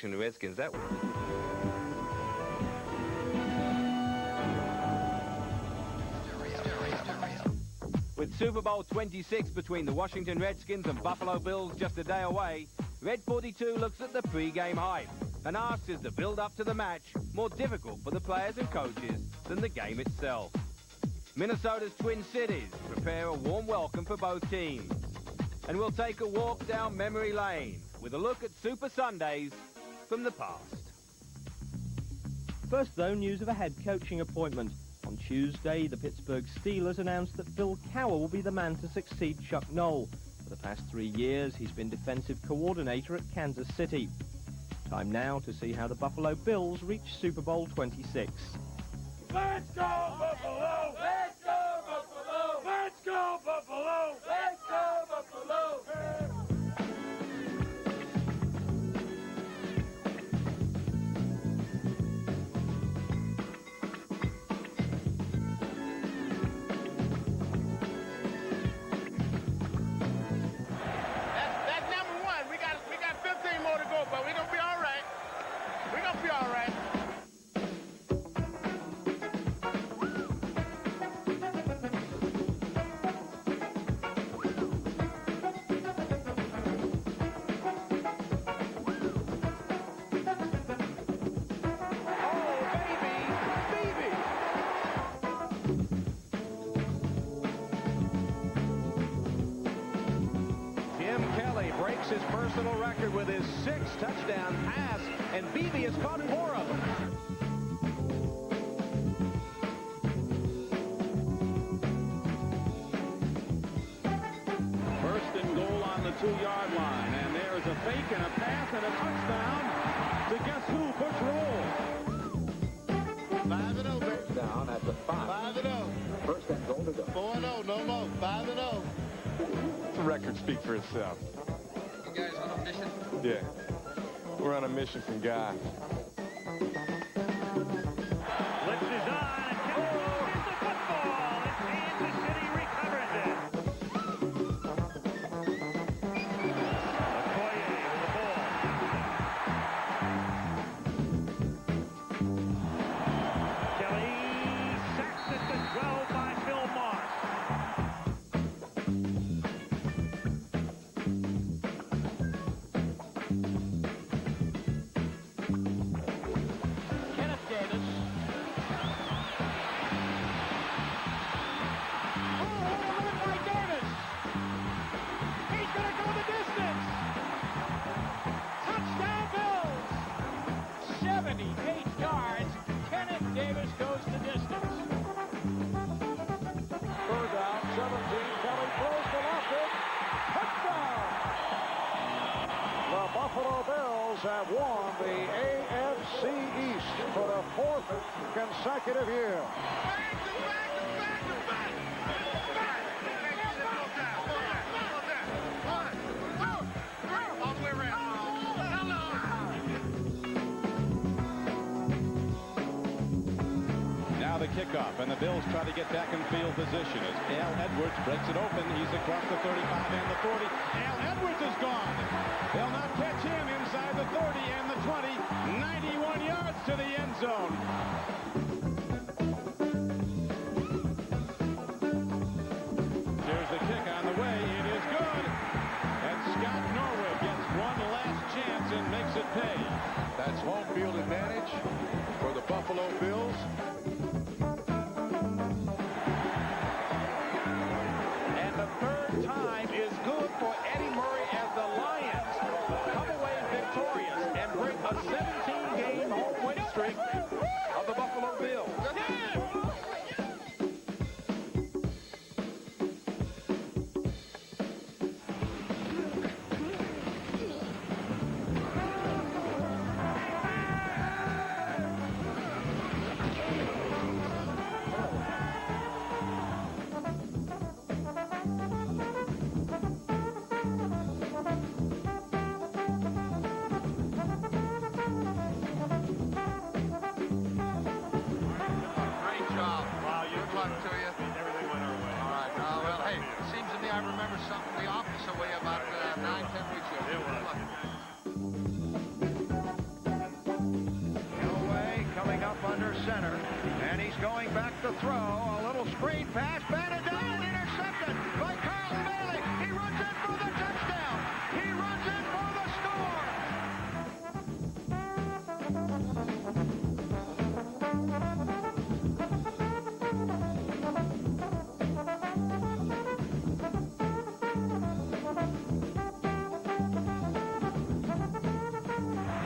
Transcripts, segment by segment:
Washington Redskins, that was. With Super Bowl 26 between the Washington Redskins and Buffalo Bills just a day away, Red 42 looks at the pre-game hype and asks, is the build-up to the match more difficult for the players and coaches than the game itself? Minnesota's Twin Cities prepare a warm welcome for both teams. And we'll take a walk down memory lane with a look at Super Sundays from the past. First, though, news of a head coaching appointment. On Tuesday, the Pittsburgh Steelers announced that Bill Cowher will be the man to succeed Chuck Noll. For the past 3 years, he's been defensive coordinator at Kansas City. Time now to see how the Buffalo Bills reach Super Bowl 26. Let's go, Buffalo! Let's go, Buffalo! Let's go, Buffalo! Let's go, Buffalo! That's number one. We got 15 more to go, but we're gonna be all right. We're gonna be all right. Breaks his personal record with his 6th touchdown pass, and Beebe has caught 4 of them. First and goal on the 2-yard line, and there's a fake and a pass and a touchdown to guess who? Bush roll. 5-0, baby. Down at the 5. 5-0. First and goal to go. 4-0, no more. 5-0. The record speaks for itself. You guys on a mission? Yeah. We're on a mission from God. Blitz is on, and Kimball gets the football, and Kansas City recovers it. Okoye with the ball. Kelly sacks at the 12 by Phil Moss. Buffalo Bills have won the AFC East for the 4th consecutive year. Now the kickoff, and the Bills try to get back in field position as Al Edwards breaks it open. He's across the 35 and the 40. Al Edwards is gone. They'll not catch him inside the 30 and the 20. 91 yards to the end zone. Here's the kick on the way. It is good. And Scott Norwood gets one last chance and makes it pay. That's home field advantage for the Buffalo Bills. And the 3rd time is good for Eddie Murray as the Lions come away victorious and break a 17-game home win streak of the Buffalo Bills. pass, batted down, intercepted by Carlton Bailey. He runs in for the touchdown. He runs in for the score.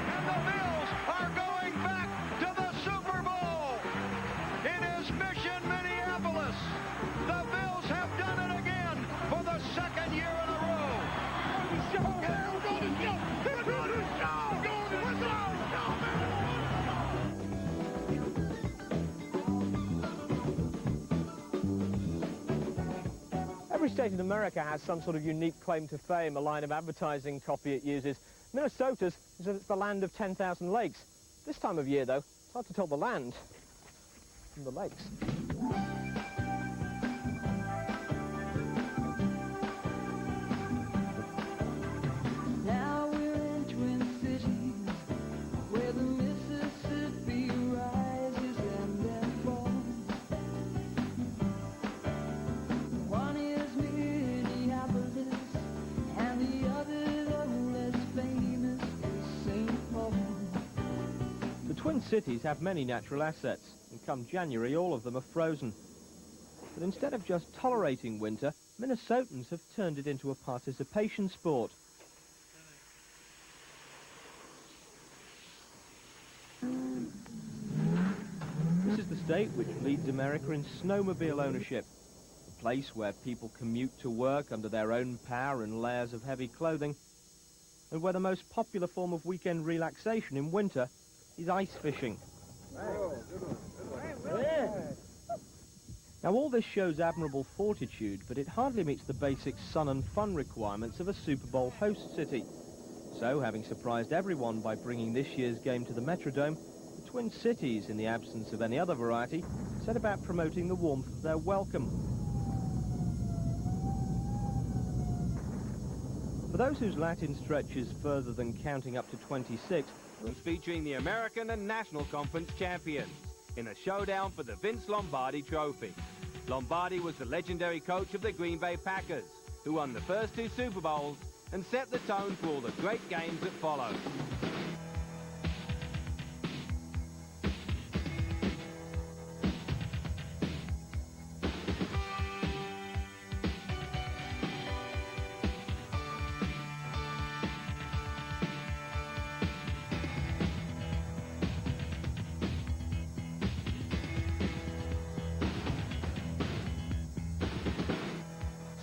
And the Bills are going back to the Super Bowl. It is Mission Minneapolis. The Bills have done it again for the second year in a row. Every state in America has some sort of unique claim to fame, a line of advertising copy it uses. Minnesota's is that it's the land of 10,000 lakes. This time of year, though, it's hard to tell the land from the lakes. Now we're in Twin Cities, where the Mississippi rises and then falls. One is Minneapolis, and the other, though less famous, is St. Paul. The Twin Cities have many natural assets, and come January, all of them are frozen. But instead of just tolerating winter, Minnesotans have turned it into a participation sport. This is the state which leads America in snowmobile ownership, a place where people commute to work under their own power and layers of heavy clothing, and where the most popular form of weekend relaxation in winter is ice fishing. Now, all this shows admirable fortitude, but it hardly meets the basic sun and fun requirements of a Super Bowl host city. So, having surprised everyone by bringing this year's game to the Metrodome, the Twin Cities, in the absence of any other variety, set about promoting the warmth of their welcome. For those whose Latin stretches further than counting up to 26, featuring the American and National Conference champions in a showdown for the Vince Lombardi Trophy. Lombardi was the legendary coach of the Green Bay Packers, who won the first two Super Bowls and set the tone for all the great games that followed.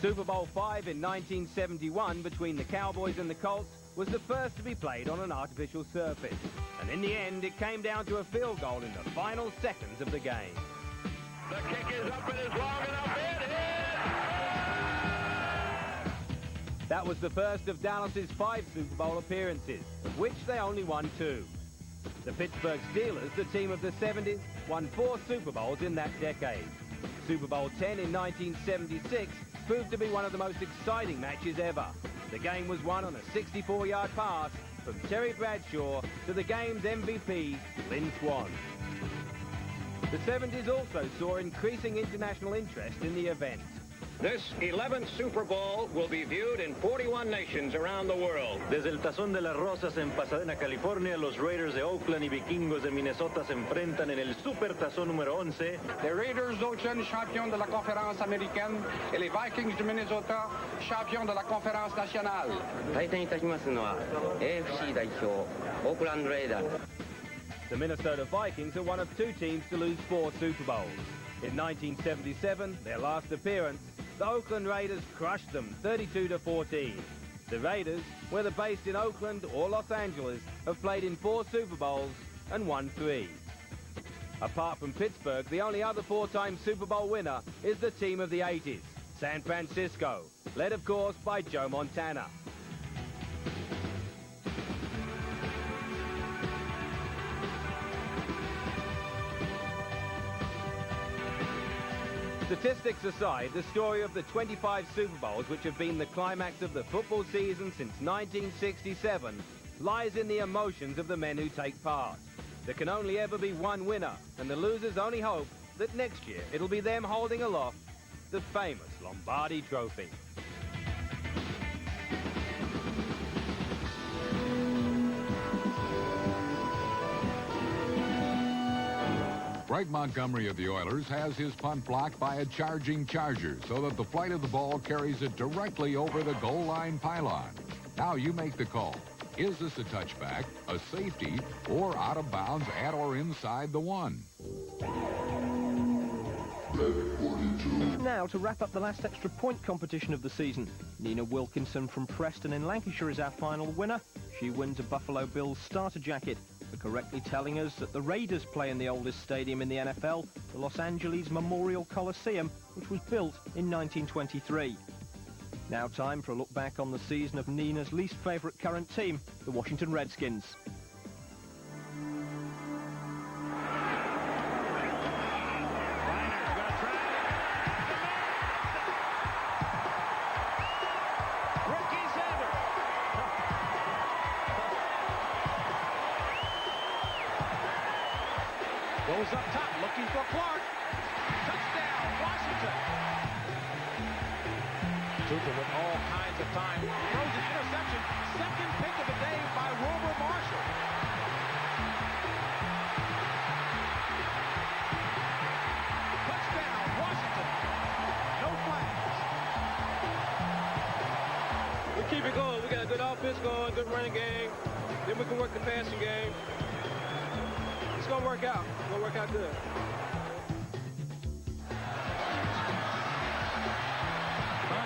Super Bowl V in 1971 between the Cowboys and the Colts was the first to be played on an artificial surface. And in the end, it came down to a field goal in the final seconds of the game. The kick is up and is long enough. It is! That was the first of Dallas's 5 Super Bowl appearances, of which they only won 2. The Pittsburgh Steelers, the team of the 70s, won 4 Super Bowls in that decade. Super Bowl X in 1976 proved to be one of the most exciting matches ever. The game was won on a 64-yard pass from Terry Bradshaw to the game's MVP, Lynn Swann. The 70s also saw increasing international interest in the event. This 11th Super Bowl will be viewed in 41 nations around the world. Desde el Tazón de las Rosas en Pasadena, California, los Raiders de Oakland y Vikingos de Minnesota se enfrentan en el Super Tazón número 11. Les Raiders d'Oakland, champions de la conférence américaine, et les Vikings de Minnesota, champions de la conférence nationale. 対戦いたしますのは AFC 代表オークランドレイダー。 The Minnesota Vikings are one of 2 teams to lose 4 Super Bowls. In 1977, their last appearance, the Oakland Raiders crushed them 32-14. The Raiders, whether based in Oakland or Los Angeles, have played in 4 Super Bowls and won 3. Apart from Pittsburgh, the only other 4-time Super Bowl winner is the team of the 80s, San Francisco, led of course by Joe Montana. Statistics aside, the story of the 25 Super Bowls, which have been the climax of the football season since 1967, lies in the emotions of the men who take part. There can only ever be one winner, and the losers only hope that next year it'll be them holding aloft the famous Lombardi Trophy. Greg Montgomery of the Oilers has his punt blocked by a charging Charger so that the flight of the ball carries it directly over the goal line pylon. Now you make the call. Is this a touchback, a safety, or out of bounds at or inside the one? Now to wrap up the last extra point competition of the season. Nina Wilkinson from Preston in Lancashire is our final winner. She wins a Buffalo Bills starter jacket for correctly telling us that the Raiders play in the oldest stadium in the NFL, the Los Angeles Memorial Coliseum, which was built in 1923. Now time for a look back on the season of Nina's least favourite current team, the Washington Redskins. Goes up top, looking for Clark. Touchdown, Washington. Cooper with all kinds of time. Throws an interception. Second pick of the day by Wilbur Marshall. Touchdown, Washington. No flags. We keep it going. We got a good offense going, good running game. Then we can work the passing game. It's going to work out. It's going to work out good.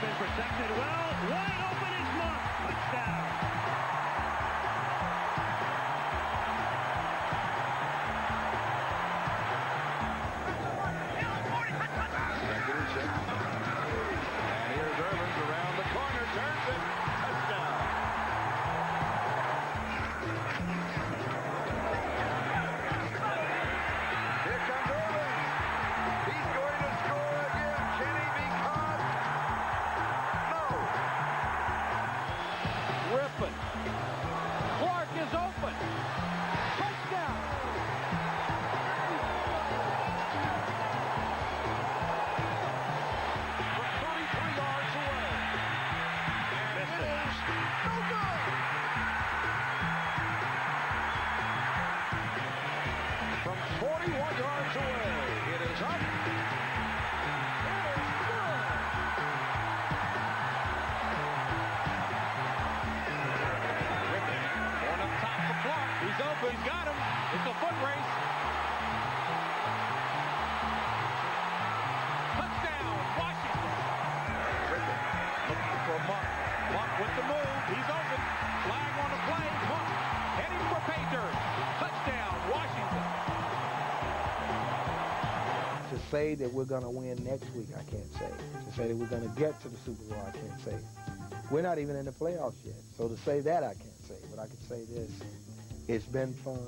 Been protected well. Wide open is Monk. Touchdown. And here's Irvins around the corner, turns it. Touchdown. Here comes Irvins. He's going to score again. Can he be caught? No. Rippon. Clark is open. Touchdown. From 33 yards away. And it is no good. From 41 yards away, it is up. It is good. Rippon going up top for Clark. He's open. He's got him. It's a foot race. Touchdown, Washington. Rippon looking for Monk. Monk with the move. He's open. Flag on the play. Monk heading for Pater. Touchdown, Washington. To say that we're going to win next week, I can't say. To say that we're going to get to the Super Bowl, I can't say. We're not even in the playoffs yet. So to say that, I can't say. But I can say this. It's been fun,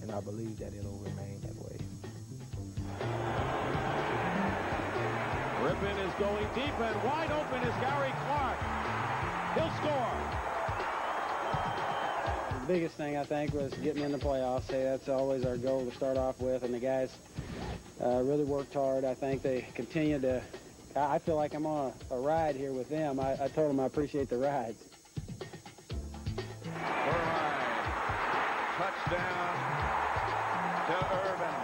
and I believe that it'll remain that way. Rippon is going deep, and wide open is Gary Clark. He'll score. The biggest thing, I think, was getting in the playoffs. Hey, that's always our goal to start off with, and the guys really worked hard. I think they continue to. I feel like I'm on a ride here with them. I told them I appreciate the rides. Touchdown to Irvin.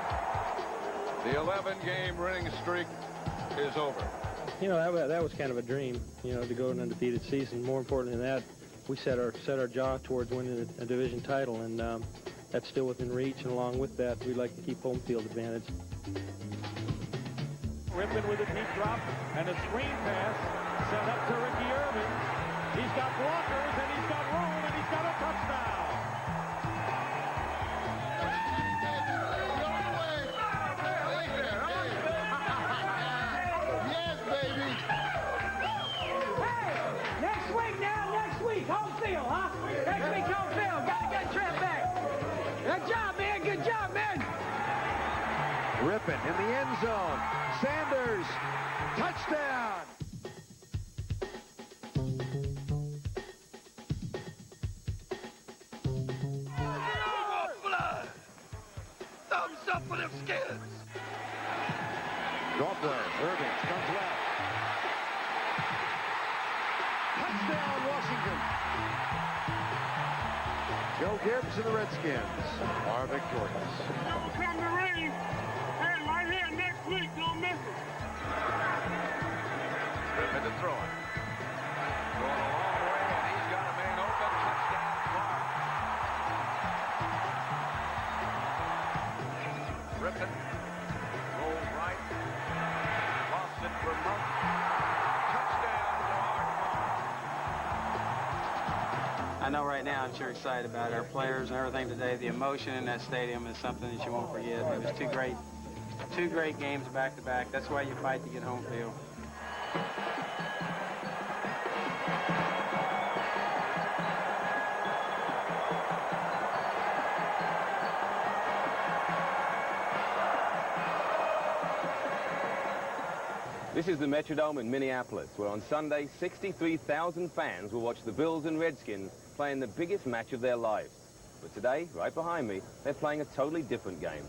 The 11-game winning streak is over. You know, that was kind of a dream, you know, to go an undefeated season. More important than that, we set our jaw towards winning a division title, and that's still within reach. And along with that, we'd like to keep home field advantage. Rippon with a deep drop and a screen pass set up to Ricky Irvin. He's got blockers and he's got room and he's got a touchdown. Yes, baby. Hey, next week, home field, huh? Next week, home field. Got a good trip back. Good job, man. Good job, man. Rippon in the end zone. Sanders, touchdown. Blood. Thumbs up for them skins. Draw play. Irvin comes left. Touchdown, Washington. Joe Gibbs and the Redskins are victorious. Come to rain. Hey, right here next week, don't miss it. Griffin to throw it. Going a long way, and he's got a man open. Touchdown, Clark. Griffin rolls right. Lost it for Monk. Touchdown, I know right now I'm sure excited about our players and everything today. The emotion in that stadium is something that you won't forget. It was two great games back to back. That's why you fight to get home field. This is the Metrodome in Minneapolis, where on Sunday, 63,000 fans will watch the Bills and Redskins play in the biggest match of their lives. But today, right behind me, they're playing a totally different game.